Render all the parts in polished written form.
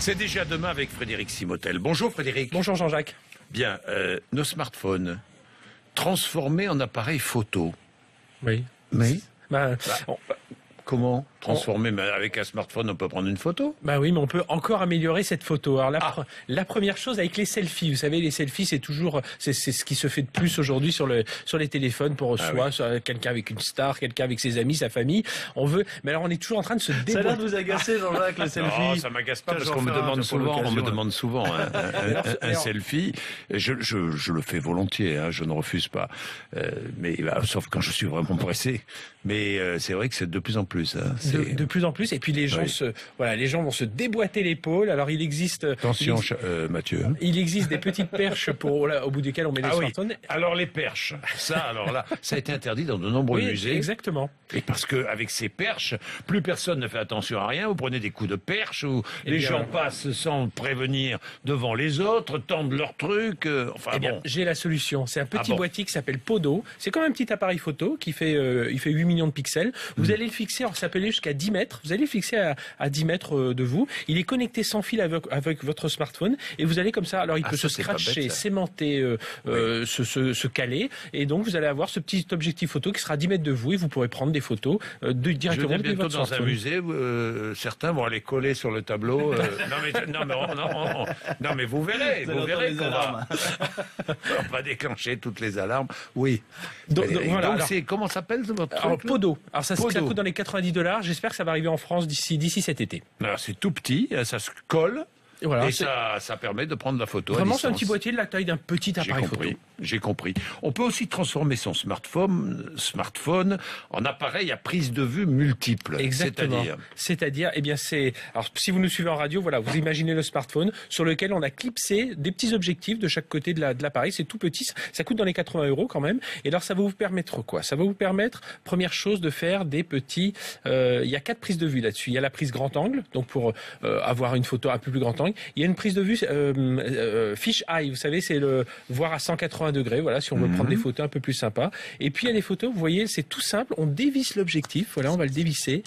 C'est déjà demain avec Frédéric Simotel. Bonjour Frédéric. Bonjour Jean-Jacques. Bien, nos smartphones transformés en appareils photo. Oui. Mais comment transformer avec un smartphone, on peut prendre une photo? Bah oui, mais on peut encore améliorer cette photo. Alors la première chose avec les selfies, vous savez, les selfies c'est toujours c'est ce qui se fait de plus aujourd'hui sur les téléphones pour soi, quelqu'un avec une star, quelqu'un avec ses amis, sa famille. On veut, mais alors on est toujours en train de se déboîter. Ça a l'air de vous agacer, Jean-Jacques, le selfie. Non, ça m'agace pas parce qu'on me demande souvent, un selfie. Je le fais volontiers, hein, je ne refuse pas. Mais sauf quand je suis vraiment pressé. Mais c'est vrai que c'est de plus en plus. Hein, de plus en plus, et puis les gens les gens vont se déboîter l'épaule. Alors il existe. Attention, Mathieu. Il existe des petites perches au bout desquelles on met les smartphones. Oui. Alors les perches, ça a été interdit dans de nombreux musées. Exactement. Et parce que avec ces perches, plus personne ne fait attention à rien. Vous prenez des coups de perche où les gens passent sans prévenir devant les autres, tendent leurs trucs. J'ai la solution. C'est un petit boîtier qui s'appelle Podo. C'est comme un petit appareil photo qui fait 8 millions de pixels. Vous allez le fixer, alors ça peut aller jusqu'à 10 mètres. Vous allez le fixer à 10 mètres de vous. Il est connecté sans fil avec votre smartphone et vous allez comme ça. Alors il peut se scratcher, s'aimanter, se caler, et donc vous allez avoir ce petit objectif photo qui sera à 10 mètres de vous et vous pourrez prendre des photos directement depuis votre smartphone. Dans un musée, certains vont aller coller sur le tableau. Non mais vous verrez qu'on va déclencher toutes les alarmes. Oui. Donc comment s'appelle votre truc? Alors, Podo. Alors ça coûte dans les $90. J'espère que ça va arriver en France d'ici cet été. Alors c'est tout petit, ça se colle. Et voilà, ça permet de prendre la photo. Vraiment, c'est un petit boîtier de la taille d'un petit appareil photo. J'ai compris. On peut aussi transformer son smartphone en appareil à prise de vue multiple. Exactement. C'est-à-dire, alors si vous nous suivez en radio, voilà, vous imaginez le smartphone sur lequel on a clipsé des petits objectifs de chaque côté de l'appareil. C'est tout petit, ça coûte dans les 80 € quand même. Et alors, ça va vous permettre quoi? Ça va vous permettre, première chose, de faire des petits. Il y a 4 prises de vue là-dessus. Il y a la prise grand angle, donc pour avoir une photo un peu plus grand angle. Il y a une prise de vue fish eye, vous savez, c'est le voir à 180 degrés, voilà, si on veut prendre des photos un peu plus sympas. Et puis il y a des photos, vous voyez, c'est tout simple, on dévisse l'objectif, voilà, on va le dévisser.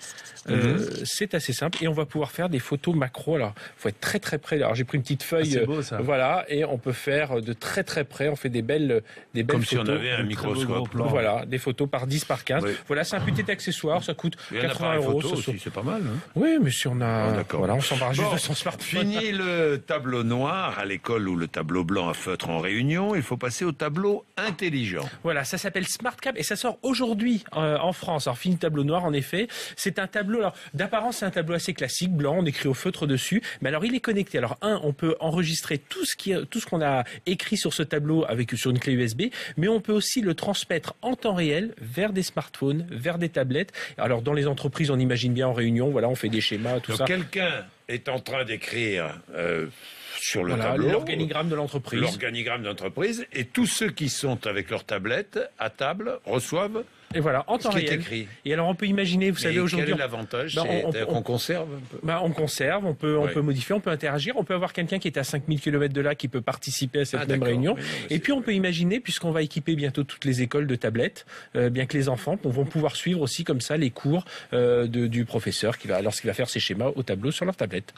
C'est assez simple et on va pouvoir faire des photos macro. Alors, faut être très très près. Alors, j'ai pris une petite feuille, c'est beau, ça. Voilà, et on peut faire de très très près. On fait des belles comme photos. Si on avait un microscope. Voilà, des photos par 10 par 15. Oui. Voilà, c'est un petit accessoire, ça coûte 80 €. C'est pas mal. Hein. Oui, mais si on a, voilà, on s'embarque juste de son smartphone. Fini le tableau noir à l'école ou le tableau blanc à feutre en réunion. Il faut passer au tableau intelligent. Voilà, ça s'appelle SmartCap et ça sort aujourd'hui en France. Alors, fini le tableau noir, en effet. C'est un tableau, alors, d'apparence, c'est un tableau assez classique, blanc, on écrit au feutre dessus. Mais alors, il est connecté. Alors, on peut enregistrer tout ce qu'on a écrit sur ce tableau sur une clé USB, mais on peut aussi le transmettre en temps réel vers des smartphones, vers des tablettes. Alors, dans les entreprises, on imagine bien en réunion, voilà, on fait des schémas, tout ça. Donc, quelqu'un est en train d'écrire sur le tableau l'organigramme de l'entreprise. L'organigramme d'entreprise, et tous ceux qui sont avec leur tablette à table reçoivent. Et voilà, en temps réel. Écrit. Et alors on peut imaginer, vous savez, aujourd'hui. Quel est l'avantage? On conserve un peu. On conserve, on peut modifier, on peut interagir, on peut avoir quelqu'un qui est à 5000 km de là qui peut participer à cette même réunion. Oui, et puis on peut imaginer, puisqu'on va équiper bientôt toutes les écoles de tablettes, bien que les enfants vont pouvoir suivre aussi comme ça les cours du professeur lorsqu'il va faire ses schémas au tableau sur leur tablette.